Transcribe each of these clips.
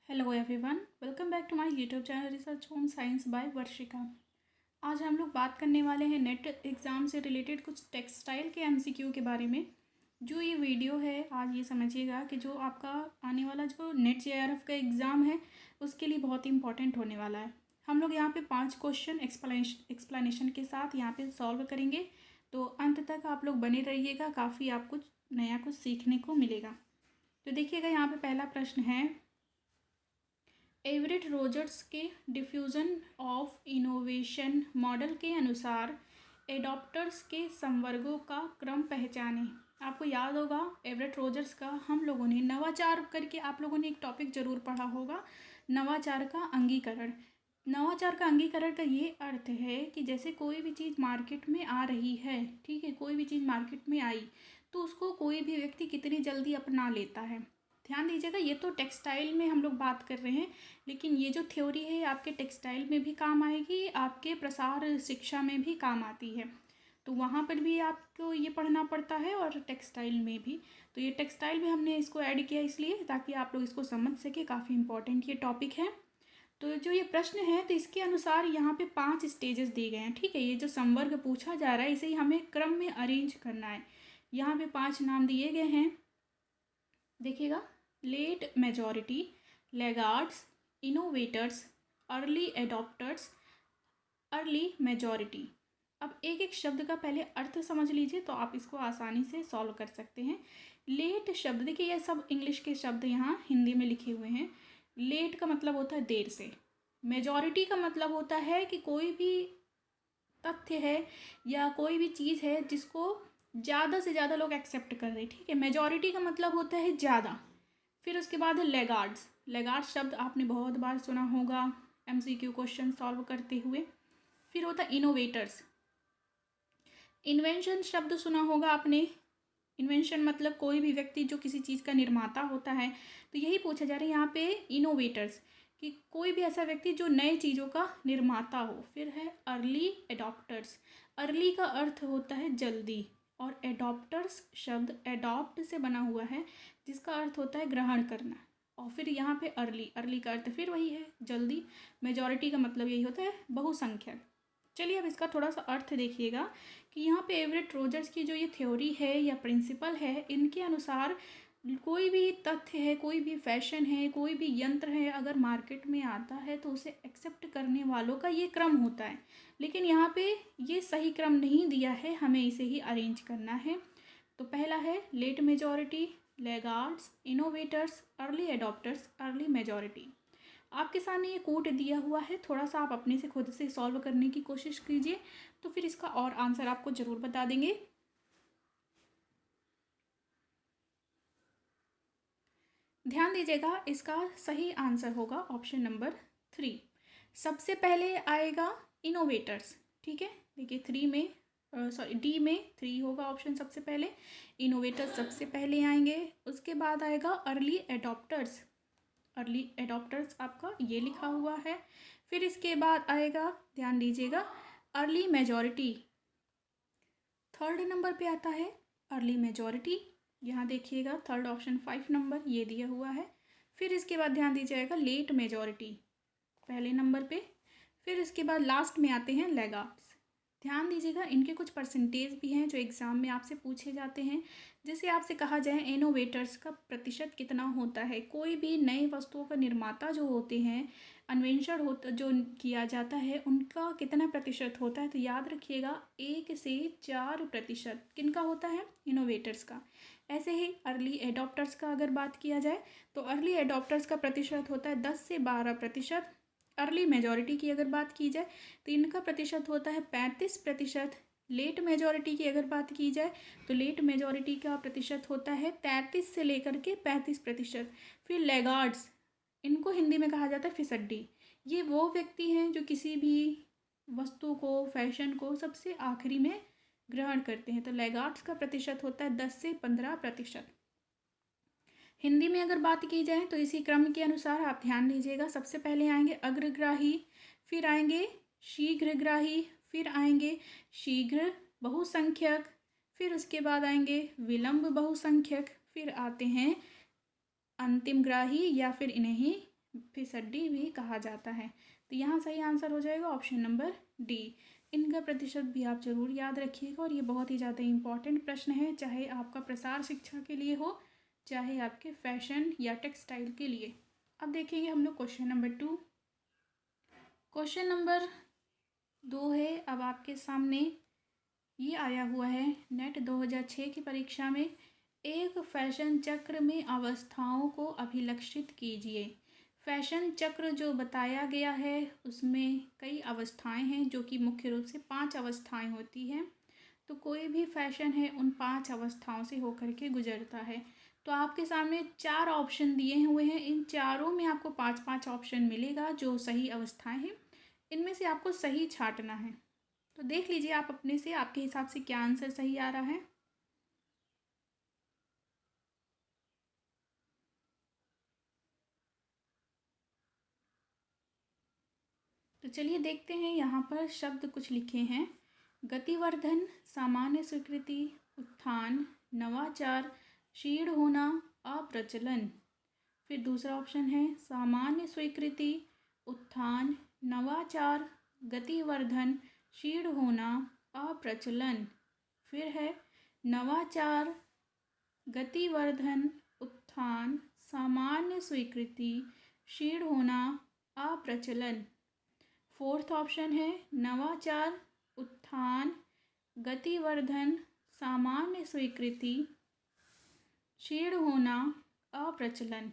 Hello everyone, welcome back to my YouTube channel research home science by Varshika. आज हम लोग बात करने वाले हैं नेट एग्ज़ाम से रिलेटेड कुछ टेक्सटाइल के एमसीक्यू के बारे में। जो ये वीडियो है, आज ये समझिएगा कि जो आपका आने वाला जो नेट जेआरएफ का एग्ज़ाम है उसके लिए बहुत इंपॉर्टेंट होने वाला है। हम लोग यहाँ पे 5 क्वेश्चन एक्सप्लेनेशन के साथ यहाँ पे सॉल्व करेंगे, तो अंत तक आप लोग बने रहिएगा। काफ़ी आपको नया कुछ सीखने को मिलेगा। तो देखिएगा, यहाँ पे पहला प्रश्न है, एवरेट रोजर्स के डिफ्यूज़न ऑफ इनोवेशन मॉडल के अनुसार एडॉप्टर्स के संवर्गों का क्रम पहचानें। आपको याद होगा एवरेट रोजर्स का हम लोगों ने नवाचार करके आप लोगों ने एक टॉपिक जरूर पढ़ा होगा, नवाचार का अंगीकरण। नवाचार का अंगीकरण का ये अर्थ है कि जैसे कोई भी चीज़ मार्केट में आ रही है, ठीक है, कोई भी चीज़ मार्केट में आई तो उसको कोई भी व्यक्ति कितनी जल्दी अपना लेता है। ध्यान दीजिएगा, ये तो टेक्सटाइल में हम लोग बात कर रहे हैं, लेकिन ये जो थ्योरी है आपके टेक्सटाइल में भी काम आएगी, आपके प्रसार शिक्षा में भी काम आती है। तो वहाँ पर भी आपको ये पढ़ना पड़ता है और टेक्सटाइल में भी। तो ये टेक्सटाइल में हमने इसको ऐड किया इसलिए ताकि आप लोग इसको समझ सके। काफ़ी इंपॉर्टेंट ये टॉपिक है। तो जो ये प्रश्न है तो इसके अनुसार यहाँ पे 5 स्टेजेस दिए गए हैं, ठीक है। ये जो संवर्ग पूछा जा रहा है इसे ही हमें क्रम में अरेंज करना है। यहाँ पे 5 नाम दिए गए हैं, देखिएगा। Late majority, laggards, innovators, early adopters, early majority. अब एक एक शब्द का पहले अर्थ समझ लीजिए तो आप इसको आसानी से सॉल्व कर सकते हैं। लेट शब्द, देखिए ये सब इंग्लिश के शब्द यहाँ हिंदी में लिखे हुए हैं। लेट का मतलब होता है देर से। मेजॉरिटी का मतलब होता है कि कोई भी तथ्य है या कोई भी चीज़ है जिसको ज़्यादा से ज़्यादा लोग एक्सेप्ट कर रहे हैं, ठीक है। मेजॉरिटी का मतलब होता है ज़्यादा। फिर उसके बाद है लेगार्ड्स। लेगार्ड्स शब्द आपने बहुत बार सुना होगा एमसीक्यू क्वेश्चन सॉल्व करते हुए। फिर होता है इनोवेटर्स। इन्वेंशन शब्द सुना होगा आपने। इन्वेंशन मतलब कोई भी व्यक्ति जो किसी चीज़ का निर्माता होता है। तो यही पूछा जा रहा है यहाँ पे इनोवेटर्स, कि कोई भी ऐसा व्यक्ति जो नए चीज़ों का निर्माता हो। फिर है अर्ली एडॉप्टर्स। अर्ली का अर्थ होता है जल्दी, और एडॉप्टर्स शब्द एडॉप्ट से बना हुआ है जिसका अर्थ होता है ग्रहण करना। और फिर यहाँ पे अर्ली, अर्ली का अर्थ फिर वही है जल्दी। मेजॉरिटी का मतलब यही होता है बहुसंख्यक। चलिए अब इसका थोड़ा सा अर्थ देखिएगा कि यहाँ पे एवरेट रोजर्स की जो ये थ्योरी है या प्रिंसिपल है, इनके अनुसार कोई भी तथ्य है, कोई भी फैशन है, कोई भी यंत्र है, अगर मार्केट में आता है तो उसे एक्सेप्ट करने वालों का ये क्रम होता है। लेकिन यहाँ पे ये सही क्रम नहीं दिया है, हमें इसे ही अरेंज करना है। तो पहला है late majority, laggards, innovators, early adopters, early majority. आपके सामने ये कोड दिया हुआ है, थोड़ा सा आप अपने से खुद से सॉल्व करने की कोशिश कीजिए, तो फिर इसका और आंसर आपको ज़रूर बता देंगे। ध्यान दीजिएगा, इसका सही आंसर होगा ऑप्शन नंबर 3। सबसे पहले आएगा इनोवेटर्स, ठीक है। देखिए 3 में डी में 3 होगा ऑप्शन सबसे पहले। इनोवेटर्स सबसे पहले आएंगे। उसके बाद आएगा अर्ली एडॉप्टर्स। अर्ली एडॉप्टर्स आपका ये लिखा हुआ है। फिर इसके बाद आएगा, ध्यान दीजिएगा, अर्ली मेजॉरिटी। थर्ड नंबर पे आता है अर्ली मेजॉरिटी। यहाँ देखिएगा थर्ड ऑप्शन 5 नंबर ये दिया हुआ है। फिर इसके बाद ध्यान दीजिएगा लेट मेजॉरिटी पहले नंबर पे। फिर इसके बाद लास्ट में आते हैं लैगार्ड्स। ध्यान दीजिएगा, इनके कुछ परसेंटेज भी हैं जो एग्ज़ाम में आपसे पूछे जाते हैं। जैसे आपसे कहा जाए इनोवेटर्स का प्रतिशत कितना होता है, कोई भी नई वस्तुओं का निर्माता जो होते हैं, अन्वेषण होता जो किया जाता है, उनका कितना प्रतिशत होता है, तो याद रखिएगा 1 से 4% किनका होता है, इनोवेटर्स का। ऐसे ही अर्ली एडॉप्टर्स का अगर बात किया जाए तो अर्ली एडॉप्टर्स का प्रतिशत होता है 10 से 12%। अर्ली मेजॉरिटी की अगर बात की जाए तो इनका प्रतिशत होता है 35%। लेट मेजॉरिटी की अगर बात की जाए तो लेट मेजॉरिटी का प्रतिशत होता है 33 से लेकर के 35%। फिर लैगार्ड्स, इनको हिंदी में कहा जाता है फिसड्डी। ये वो व्यक्ति हैं जो किसी भी वस्तु को, फैशन को सबसे आखिरी में ग्रहण करते हैं। तो लैगार्ड्स का प्रतिशत होता है 10 से 15%। हिंदी में अगर बात की जाए तो इसी क्रम के अनुसार आप ध्यान दीजिएगा, सबसे पहले आएंगे अग्रग्राही, फिर आएंगे शीघ्रग्राही, फिर आएंगे शीघ्र बहुसंख्यक, फिर उसके बाद आएंगे विलंब बहुसंख्यक, फिर आते हैं अंतिमग्राही या फिर इन्हें ही फिसड्डी भी कहा जाता है। तो यहाँ सही आंसर हो जाएगा ऑप्शन नंबर डी। इनका प्रतिशत भी आप जरूर याद रखिएगा और ये बहुत ही ज़्यादा इम्पॉर्टेंट प्रश्न है, चाहे आपका प्रसार शिक्षा के लिए हो, चाहे आपके फैशन या टेक्सटाइल के लिए। अब देखेंगे हम लोग क्वेश्चन नंबर 2। क्वेश्चन नंबर 2 है अब आपके सामने, ये आया हुआ है नेट 2006 की परीक्षा में। एक फैशन चक्र में अवस्थाओं को अभिलक्षित कीजिए। फैशन चक्र जो बताया गया है उसमें कई अवस्थाएं हैं, जो कि मुख्य रूप से 5 अवस्थाएं होती हैं। तो कोई भी फैशन है उन 5 अवस्थाओं से होकर के गुजरता है। तो आपके सामने 4 ऑप्शन दिए हुए हैं, इन चारों में आपको 5-5 ऑप्शन मिलेगा जो सही अवस्थाएं हैं। इनमें से आपको सही छांटना है। तो देख लीजिए आप अपने से, आपके हिसाब से क्या आंसर सही आ रहा है। तो चलिए देखते हैं, यहाँ पर शब्द कुछ लिखे हैं। गतिवर्धन, सामान्य स्वीकृति, उत्थान, नवाचार, क्षीण होना, अप्रचलन। फिर दूसरा ऑप्शन है सामान्य स्वीकृति, उत्थान, नवाचार, गतिवर्धन, क्षीण होना, अप्रचलन। फिर है नवाचार, गतिवर्धन, उत्थान, सामान्य स्वीकृति, क्षीण होना, अप्रचलन। फोर्थ ऑप्शन है नवाचार, उत्थान, गतिवर्धन, सामान्य स्वीकृति, क्षीण होना, अप्रचलन।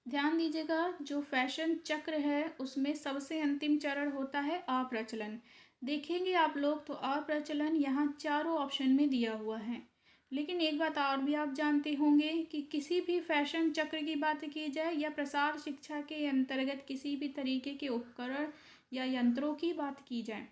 ध्यान दीजिएगा, जो फैशन चक्र है उसमें सबसे अंतिम चरण होता है अप्रचलन। देखेंगे आप लोग तो अप्रचलन यहाँ चारों ऑप्शन में दिया हुआ है। लेकिन एक बात और भी आप जानते होंगे कि किसी भी फैशन चक्र की बात की जाए या प्रसार शिक्षा के अंतर्गत किसी भी तरीके के उपकरण या यंत्रों की बात की जाए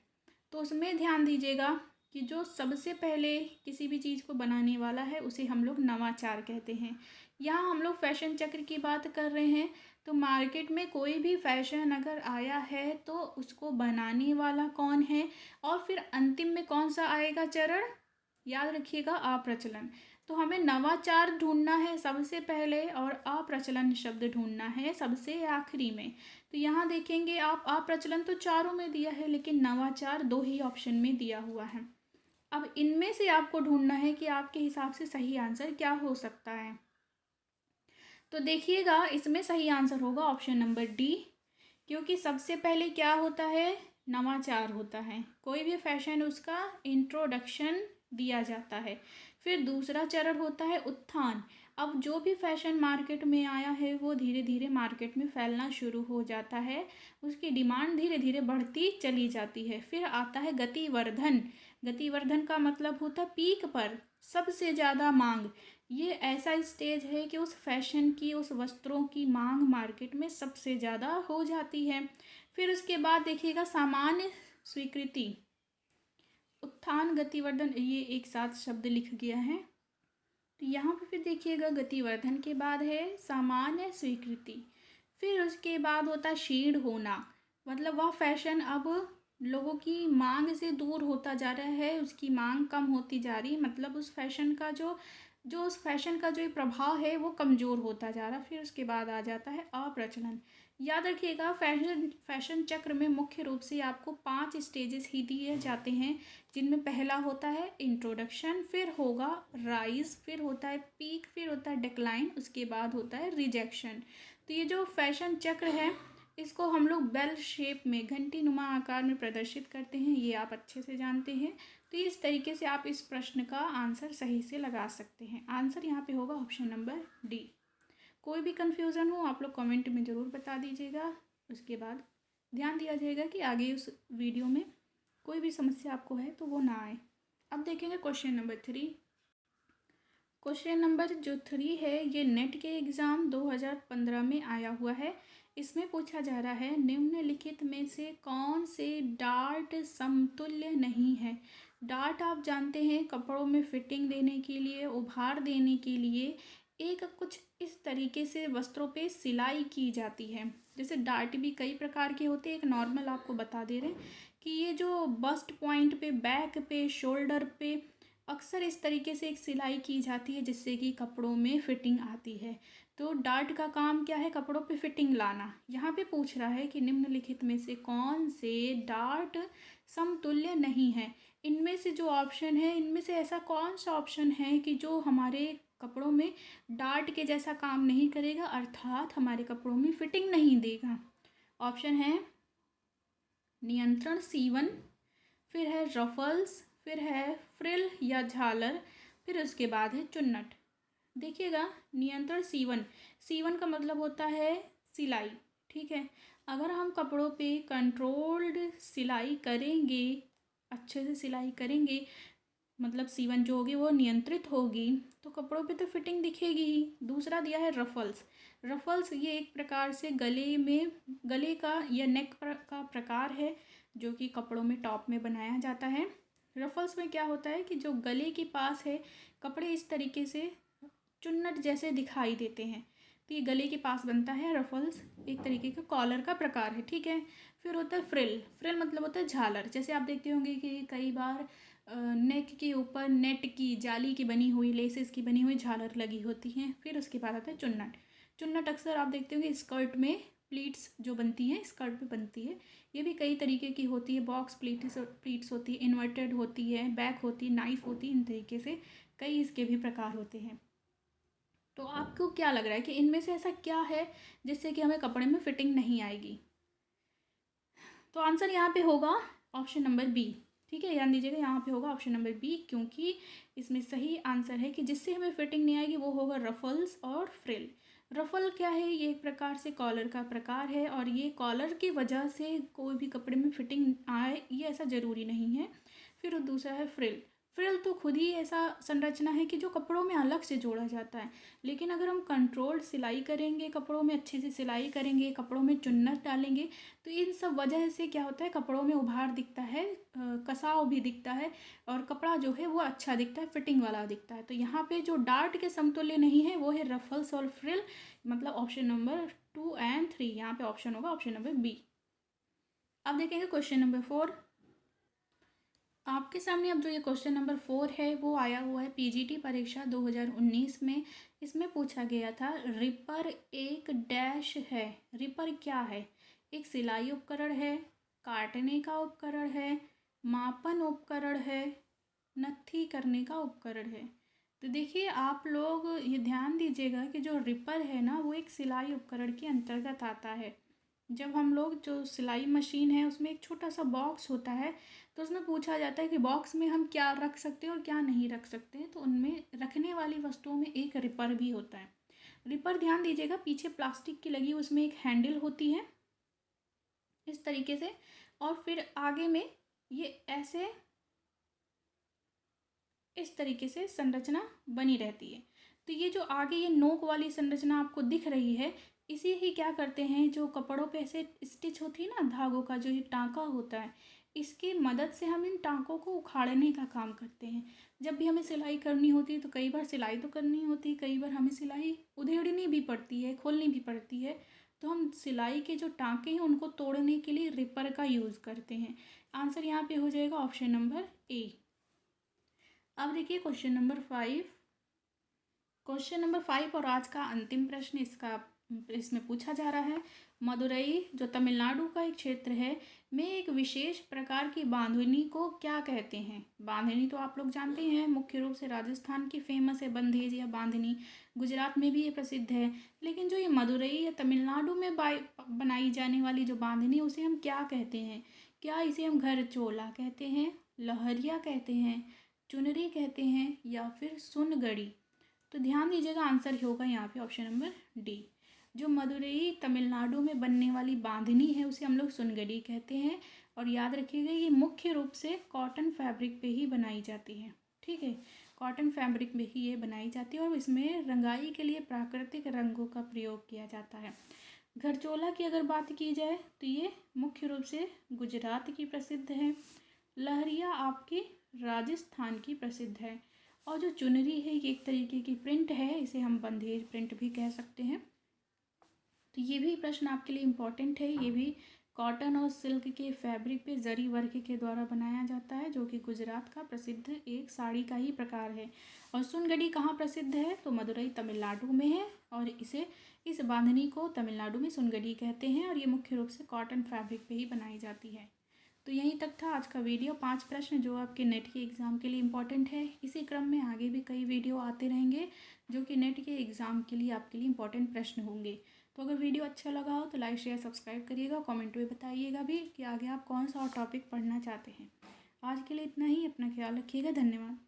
तो उसमें ध्यान दीजिएगा कि जो सबसे पहले किसी भी चीज़ को बनाने वाला है उसे हम लोग नवाचार कहते हैं। यहाँ हम लोग फैशन चक्र की बात कर रहे हैं, तो मार्केट में कोई भी फैशन अगर आया है तो उसको बनाने वाला कौन है और फिर अंतिम में कौन सा आएगा चरण, याद रखिएगा अप्रचलन। तो हमें नवाचार ढूंढना है सबसे पहले और अप्रचलन शब्द ढूंढना है सबसे आखिरी में। तो यहाँ देखेंगे आप अप्रचलन तो चारों में दिया है लेकिन नवाचार 2 ही ऑप्शन में दिया हुआ है। अब इनमें से आपको ढूंढना है कि आपके हिसाब से सही आंसर क्या हो सकता है। तो देखिएगा इसमें सही आंसर होगा ऑप्शन नंबर डी, क्योंकि सबसे पहले क्या होता है, नवाचार होता है। कोई भी फैशन उसका इंट्रोडक्शन दिया जाता है। फिर दूसरा चरण होता है उत्थान। अब जो भी फैशन मार्केट में आया है वो धीरे धीरे मार्केट में फैलना शुरू हो जाता है, उसकी डिमांड धीरे धीरे बढ़ती चली जाती है। फिर आता है गतिवर्धन। गतिवर्धन का मतलब होता है पीक पर सबसे ज़्यादा मांग। ये ऐसा स्टेज है कि उस फैशन की, उस वस्त्रों की मांग मार्केट में सबसे ज़्यादा हो जाती है। फिर उसके बाद देखिएगा सामान्य स्वीकृति, उत्थान, गतिवर्धन, ये एक साथ शब्द लिख गया है। तो यहाँ पे फिर देखिएगा गतिवर्धन के बाद है सामान्य स्वीकृति। फिर उसके बाद होता है क्षीण होना, मतलब वह फैशन अब लोगों की मांग से दूर होता जा रहा है, उसकी मांग कम होती जा रही है, मतलब उस फैशन का उस फैशन का जो ये प्रभाव है वो कमज़ोर होता जा रहा है। फिर उसके बाद आ जाता है अप्रचलन। याद रखिएगा फैशन चक्र में मुख्य रूप से आपको 5 स्टेजेस ही दिए जाते हैं, जिनमें पहला होता है इंट्रोडक्शन, फिर होगा राइज, फिर होता है पीक, फिर होता है डिक्लाइन, उसके बाद होता है रिजेक्शन। तो ये जो फैशन चक्र है इसको हम लोग बेल शेप में, घंटी नुमा आकार में प्रदर्शित करते हैं, ये आप अच्छे से जानते हैं। तो इस तरीके से आप इस प्रश्न का आंसर सही से लगा सकते हैं। आंसर यहाँ पे होगा ऑप्शन नंबर डी। कोई भी कन्फ्यूज़न हो आप लोग कमेंट में ज़रूर बता दीजिएगा, उसके बाद ध्यान दिया जाएगा कि आगे उस वीडियो में कोई भी समस्या आपको है तो वो ना आए। अब देखेंगे क्वेश्चन नंबर 3। क्वेश्चन नंबर जो 3 है ये नेट के एग्ज़ाम 2015 में आया हुआ है। इसमें पूछा जा रहा है निम्नलिखित में से कौन से डार्ट समतुल्य नहीं है। डार्ट आप जानते हैं कपड़ों में फिटिंग देने के लिए, उभार देने के लिए एक कुछ इस तरीके से वस्त्रों पे सिलाई की जाती है। जैसे डार्ट भी कई प्रकार के होते हैं, एक नॉर्मल आपको बता दे रहे हैं कि ये जो बस्ट पॉइंट पे, बैक पे, शोल्डर पे अक्सर इस तरीके से एक सिलाई की जाती है जिससे कि कपड़ों में फिटिंग आती है। तो डार्ट का काम क्या है? कपड़ों पे फिटिंग लाना। यहाँ पे पूछ रहा है कि निम्नलिखित में से कौन से डार्ट समतुल्य नहीं है। इनमें से जो ऑप्शन है, इनमें से ऐसा कौन सा ऑप्शन है कि जो हमारे कपड़ों में डार्ट के जैसा काम नहीं करेगा, अर्थात हमारे कपड़ों में फिटिंग नहीं देगा। ऑप्शन है नियंत्रण सीवन, फिर है रफल्स, फिर है फ्रिल या झालर, फिर उसके बाद है चुन्नट। देखिएगा, नियंत्रण सीवन, सीवन का मतलब होता है सिलाई, ठीक है। अगर हम कपड़ों पे कंट्रोल्ड सिलाई करेंगे, अच्छे से सिलाई करेंगे, मतलब सीवन जो होगी वो नियंत्रित होगी, तो कपड़ों पे तो फिटिंग दिखेगी ही। दूसरा दिया है रफल्स। रफल्स ये एक प्रकार से गले का या नेक का प्रकार है जो कि कपड़ों में टॉप में बनाया जाता है। रफल्स में क्या होता है कि जो गले के पास है, कपड़े इस तरीके से चुन्नट जैसे दिखाई देते हैं, तो ये गले के पास बनता है रफल्स, एक तरीके का कॉलर का प्रकार है, ठीक है। फिर होता है फ्रिल। फ्रिल मतलब होता है झालर। जैसे आप देखते होंगे कि कई बार नेक के ऊपर नेट की जाली की बनी हुई, लेसेस की बनी हुई झालर लगी होती हैं। फिर उसके बाद आता है चुन्नट। चुन्नट अक्सर आप देखते होंगे स्कर्ट में प्लीट्स जो बनती हैं, स्कर्ट पे बनती है। ये भी कई तरीके की होती है, बॉक्स प्लीट्स होती है, इन्वर्टेड होती है, बैक होती है, नाइफ होती है, इन तरीके से कई इसके भी प्रकार होते हैं। तो आपको क्या लग रहा है कि इनमें से ऐसा क्या है जिससे कि हमें कपड़े में फिटिंग नहीं आएगी? तो आंसर यहाँ पे होगा ऑप्शन नंबर बी, ठीक है। ध्यान दीजिएगा, यहाँ पे होगा ऑप्शन नंबर बी, क्योंकि इसमें सही आंसर है कि जिससे हमें फिटिंग नहीं आएगी वो होगा रफल्स और फ्रिल। रफल क्या है? ये एक प्रकार से कॉलर का प्रकार है, और ये कॉलर की वजह से कोई भी कपड़े में फिटिंग आए ये ऐसा ज़रूरी नहीं है। फिर दूसरा है फ्रिल। फ्रिल तो खुद ही ऐसा संरचना है कि जो कपड़ों में अलग से जोड़ा जाता है, लेकिन अगर हम कंट्रोल्ड सिलाई करेंगे, कपड़ों में अच्छे से सिलाई करेंगे, कपड़ों में चुन्नट डालेंगे, तो इन सब वजह से क्या होता है, कपड़ों में उभार दिखता है, कसाव भी दिखता है, और कपड़ा जो है वो अच्छा दिखता है, फिटिंग वाला दिखता है। तो यहाँ पे जो डार्ट के समतुल्य नहीं है वो है रफल्स और फ्रिल, मतलब ऑप्शन नंबर 2 एंड 3, यहाँ पे ऑप्शन होगा ऑप्शन नंबर बी। अब देखेंगे क्वेश्चन नंबर 4। आपके सामने अब जो ये क्वेश्चन नंबर 4 है वो आया हुआ है पीजीटी परीक्षा 2019 में। इसमें पूछा गया था रिपर एक डैश है। रिपर क्या है? एक सिलाई उपकरण है, काटने का उपकरण है, मापन उपकरण है, नत्थी करने का उपकरण है। तो देखिए, आप लोग ये ध्यान दीजिएगा कि जो रिपर है ना, वो एक सिलाई उपकरण के अंतर्गत आता है। जब हम लोग, जो सिलाई मशीन है उसमें एक छोटा सा बॉक्स होता है, तो उसमें पूछा जाता है कि बॉक्स में हम क्या रख सकते हैं और क्या नहीं रख सकते हैं, तो उनमें रखने वाली वस्तुओं में एक रिपर भी होता है। रिपर ध्यान दीजिएगा, पीछे प्लास्टिक की लगी उसमें एक हैंडल होती है इस तरीके से, और फिर आगे में ये ऐसे इस तरीके से संरचना बनी रहती है। तो ये जो आगे ये नोक वाली संरचना आपको दिख रही है, इसी ही क्या करते हैं, जो कपड़ों पे ऐसे स्टिच होती है ना धागों का, जो ये टाँका होता है, इसकी मदद से हम इन टाँकों को उखाड़ने का काम करते हैं। जब भी हमें सिलाई करनी होती है, तो कई बार सिलाई तो करनी होती है, कई बार हमें सिलाई उधेड़नी भी पड़ती है, खोलनी भी पड़ती है, तो हम सिलाई के जो टाँके हैं उनको तोड़ने के लिए रिपर का यूज़ करते हैं। आंसर यहाँ पे हो जाएगा ऑप्शन नंबर ए। अब देखिए क्वेश्चन नंबर 5। क्वेश्चन नंबर 5 और आज का अंतिम प्रश्न इसमें पूछा जा रहा है, मदुरई जो तमिलनाडु का एक क्षेत्र है में एक विशेष प्रकार की बांधनी को क्या कहते हैं? बांधनी तो आप लोग जानते हैं, मुख्य रूप से राजस्थान की फेमस है बंधेज या बांधनी, गुजरात में भी ये प्रसिद्ध है। लेकिन जो ये मदुरई या तमिलनाडु में बनाई जाने वाली जो बांधनी, उसे हम क्या कहते हैं? क्या इसे हम घर चोला कहते हैं, लहरिया कहते हैं, चुनरी कहते हैं, या फिर सुनगड़ी? तो ध्यान दीजिएगा, आंसर होगा यहाँ पे ऑप्शन नंबर डी। जो मदुरई तमिलनाडु में बनने वाली बांधनी है उसे हम लोग सुनगड़ी कहते हैं, और याद रखिएगा ये मुख्य रूप से कॉटन फैब्रिक पे ही बनाई जाती है, ठीक है। कॉटन फैब्रिक में ही ये बनाई जाती है, और इसमें रंगाई के लिए प्राकृतिक रंगों का प्रयोग किया जाता है। घरचोला की अगर बात की जाए तो ये मुख्य रूप से गुजरात की प्रसिद्ध है। लहरिया आपकी राजस्थान की प्रसिद्ध है, और जो चुनरी है ये एक तरीके की प्रिंट है, इसे हम बंधेज प्रिंट भी कह सकते हैं। तो ये भी प्रश्न आपके लिए इम्पोर्टेंट है, ये भी कॉटन और सिल्क के फैब्रिक पे जरी वर्क के द्वारा बनाया जाता है, जो कि गुजरात का प्रसिद्ध एक साड़ी का ही प्रकार है। और सुनगडी कहाँ प्रसिद्ध है? तो मदुरई तमिलनाडु में है, और इस बांधनी को तमिलनाडु में सुनगडी कहते हैं, और ये मुख्य रूप से कॉटन फैब्रिक पे ही बनाई जाती है। तो यहीं तक था आज का वीडियो। 5 प्रश्न जो आपके नेट के एग्ज़ाम के लिए इम्पॉर्टेंट है। इसी क्रम में आगे भी कई वीडियो आते रहेंगे जो कि नेट के एग्ज़ाम के लिए आपके लिए इम्पॉर्टेंट प्रश्न होंगे। तो अगर वीडियो अच्छा लगा हो तो लाइक शेयर सब्सक्राइब करिएगा, कमेंट में बताइएगा भी कि आगे आप कौन सा और टॉपिक पढ़ना चाहते हैं। आज के लिए इतना ही। अपना ख्याल रखिएगा। धन्यवाद।